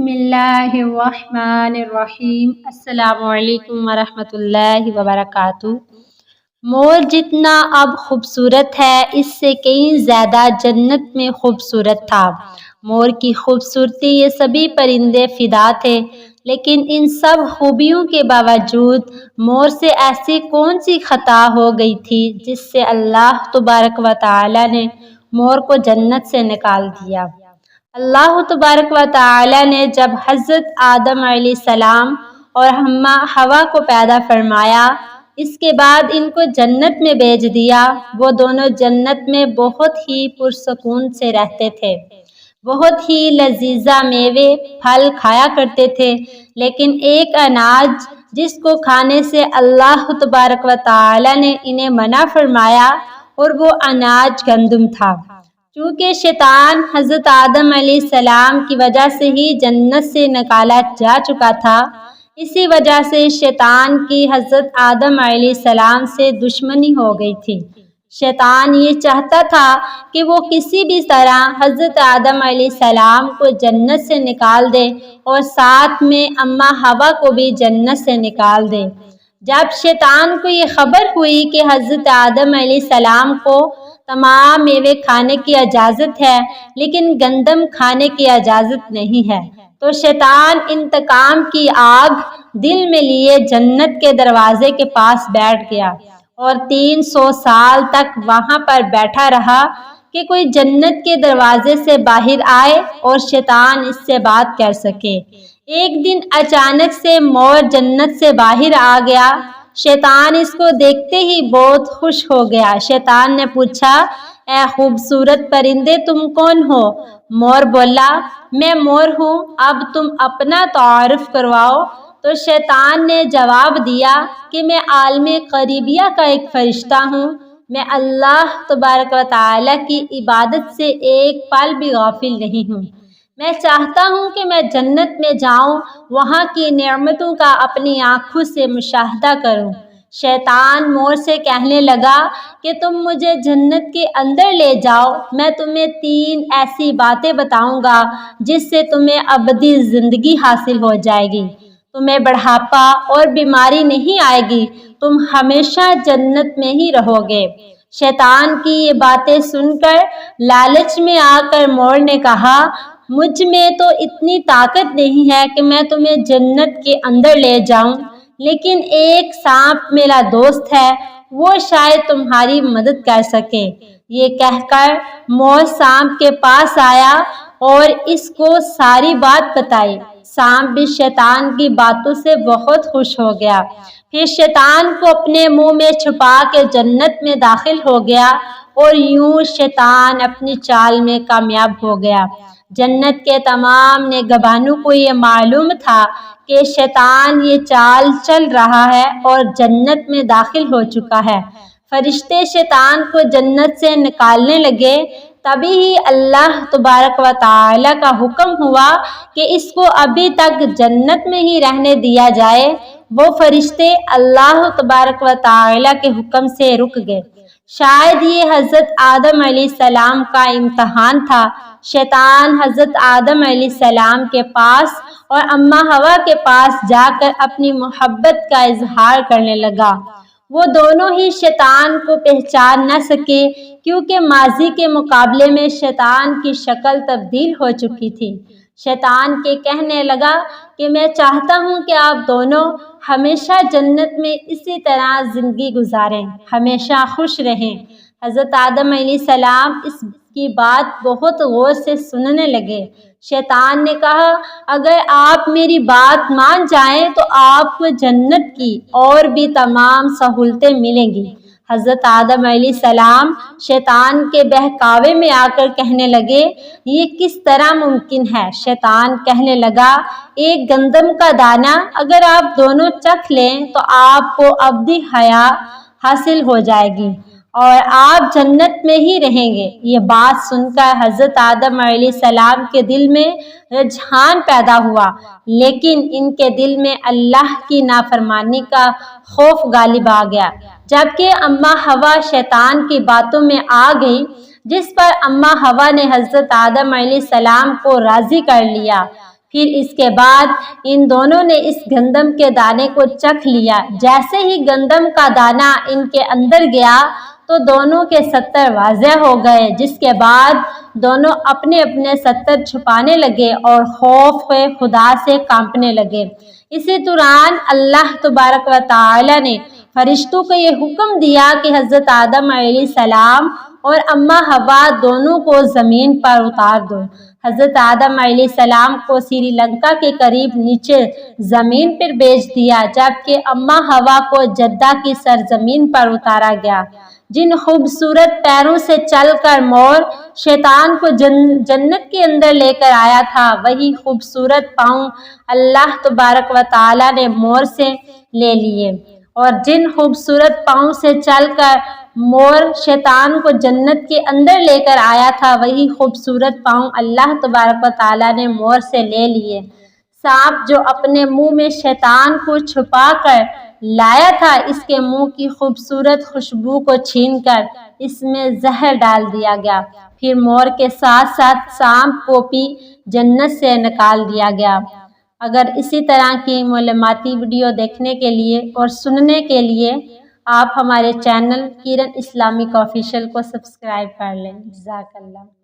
اللہ الرحمن الرحیم۔ السلام علیکم ورحمۃ اللہ وبرکاتہ۔ مور جتنا اب خوبصورت ہے اس سے کہیں زیادہ جنت میں خوبصورت تھا۔ مور کی خوبصورتی یہ سبھی پرندے فدا تھے، لیکن ان سب خوبیوں کے باوجود مور سے ایسی کون سی خطا ہو گئی تھی جس سے اللہ تبارک و تعالی نے مور کو جنت سے نکال دیا۔ اللہ تبارک و تعالی نے جب حضرت آدم علیہ السلام اور اماں حوا کو پیدا فرمایا، اس کے بعد ان کو جنت میں بھیج دیا۔ وہ دونوں جنت میں بہت ہی پرسکون سے رہتے تھے، بہت ہی لذیذہ میوے پھل کھایا کرتے تھے، لیکن ایک اناج جس کو کھانے سے اللہ تبارک و تعالی نے انہیں منع فرمایا، اور وہ اناج گندم تھا۔ چونکہ شیطان حضرت آدم علیہ السلام کی وجہ سے ہی جنت سے نکالا جا چکا تھا، اسی وجہ سے شیطان کی حضرت آدم علیہ السلام سے دشمنی ہو گئی تھی۔ شیطان یہ چاہتا تھا کہ وہ کسی بھی طرح حضرت آدم علیہ السلام کو جنت سے نکال دے اور ساتھ میں اماں حوا کو بھی جنت سے نکال دے۔ جب شیطان کو یہ خبر ہوئی کہ حضرت آدم علیہ السلام کو تمام میوے کھانے کی اجازت ہے لیکن گندم کھانے کی اجازت نہیں ہے، تو شیطان انتقام کی آگ دل میں لیے جنت کے دروازے کے پاس بیٹھ گیا اور 300 سال تک وہاں پر بیٹھا رہا کہ کوئی جنت کے دروازے سے باہر آئے اور شیطان اس سے بات کر سکے۔ ایک دن اچانک سے مور جنت سے باہر آ گیا۔ شیطان اس کو دیکھتے ہی بہت خوش ہو گیا۔ شیطان نے پوچھا، اے خوبصورت پرندے تم کون ہو؟ مور بولا، میں مور ہوں، اب تم اپنا تعارف کرواؤ۔ تو شیطان نے جواب دیا کہ میں عالم غیبیہ کا ایک فرشتہ ہوں، میں اللہ تبارک و تعالی کی عبادت سے ایک پل بھی غافل نہیں ہوں۔ میں چاہتا ہوں کہ میں جنت میں جاؤں، وہاں کی نعمتوں کا اپنی آنکھوں سے مشاہدہ کروں۔ شیطان مور سے کہنے لگا کہ تم مجھے جنت کے اندر لے جاؤ، میں تمہیں 3 ایسی باتیں بتاؤں گا جس سے تمہیں ابدی زندگی حاصل ہو جائے گی، تمہیں بڑھاپا اور بیماری نہیں آئے گی، تم ہمیشہ جنت میں ہی رہو گے۔ شیطان کی یہ باتیں سن کر لالچ میں آ کر مور نے کہا، مجھ میں تو اتنی طاقت نہیں ہے کہ میں تمہیں جنت کے اندر لے جاؤں، لیکن ایک سانپ میرا دوست ہے، وہ شاید تمہاری مدد کر سکے۔ یہ کہہ کر مور سانپ کے پاس آیا اور اس کو ساری بات بتائی۔ سانپ بھی شیطان کی باتوں سے بہت خوش ہو گیا، پھر شیطان کو اپنے منہ میں چھپا کے جنت میں داخل ہو گیا، اور یوں شیطان اپنی چال میں کامیاب ہو گیا۔ جنت کے تمام نگہبانوں کو یہ معلوم تھا کہ شیطان یہ چال چل رہا ہے اور جنت میں داخل ہو چکا ہے۔ فرشتے شیطان کو جنت سے نکالنے لگے، تبھی ہی اللہ تبارک و تعالی کا حکم ہوا کہ اس کو ابھی تک جنت میں ہی رہنے دیا جائے۔ وہ فرشتے اللہ تبارک و تعالی کے حکم سے رک گئے۔ شاید یہ حضرت آدم علیہ السلام کا امتحان تھا۔ شیطان حضرت آدم علیہ السلام کے پاس اور اماں حوا کے پاس جا کر اپنی محبت کا اظہار کرنے لگا۔ وہ دونوں ہی شیطان کو پہچان نہ سکے، کیونکہ ماضی کے مقابلے میں شیطان کی شکل تبدیل ہو چکی تھی۔ شیطان کے کہنے لگا کہ میں چاہتا ہوں کہ آپ دونوں ہمیشہ جنت میں اسی طرح زندگی گزاریں، ہمیشہ خوش رہیں۔ حضرت آدم علیہ السلام اس کی بات بہت غور سے سننے لگے۔ شیطان نے کہا، اگر آپ میری بات مان جائیں تو آپ کو جنت کی اور بھی تمام سہولتیں ملیں گی۔ حضرت آدم علیہ السلام شیطان کے بہکاوے میں آ کر کہنے لگے، یہ کس طرح ممکن ہے؟ شیطان کہنے لگا، ایک گندم کا دانہ اگر آپ دونوں چکھ لیں تو آپ کو ابدی حیات حاصل ہو جائے گی اور آپ جنت میں ہی رہیں گے۔ یہ بات سن کر حضرت آدم علیہ السلام کے دل میں رجحان پیدا ہوا، لیکن ان کے دل میں اللہ کی نافرمانی کا خوف غالب آ گیا۔ جبکہ اماں حوا شیطان کی باتوں میں آ گئی، جس پر اماں حوا نے حضرت آدم علیہ السلام کو راضی کر لیا۔ پھر اس کے بعد ان دونوں نے اس گندم کے دانے کو چکھ لیا۔ جیسے ہی گندم کا دانہ ان کے اندر گیا تو دونوں کے ستر واضح ہو گئے، جس کے بعد دونوں اپنے اپنے ستر چھپانے لگے اور خوف خدا سے کانپنے لگے۔ اسی دوران اللہ تبارک و تعالی نے فرشتوں کو یہ حکم دیا کہ حضرت آدم علیہ السلام اور اماں حوا دونوں کو زمین پر اتار دو۔ حضرت آدم علیہ السلام کو سری لنکا کے قریب نیچے زمین پر بھیج دیا، جبکہ اماں حوا کو جدہ کی سرزمین پر اتارا گیا۔ جن خوبصورت پیروں سے چل کر مور شیطان کو جنت کے اندر لے کر آیا تھا، وہی خوبصورت پاؤں اللہ تبارک و تعالی نے مور سے لے لیے، اور جن خوبصورت پاؤں سے چل کر مور شیطان کو جنت کے اندر لے کر آیا تھا، وہی خوبصورت پاؤں اللہ تبارک و تعالی نے مور سے لے لیے۔ سانپ جو اپنے منہ میں شیطان کو چھپا کر لایا تھا، اس کے منہ کی خوبصورت خوشبو کو چھین کر اس میں زہر ڈال دیا گیا، پھر مور کے ساتھ ساتھ سانپ کو بھی جنت سے نکال دیا گیا۔ اگر اسی طرح کی معلوماتی ویڈیو دیکھنے کے لیے اور سننے کے لیے آپ ہمارے چینل کرن اسلامک آفیشیل کو سبسکرائب کر لیں۔ جزاک اللہ۔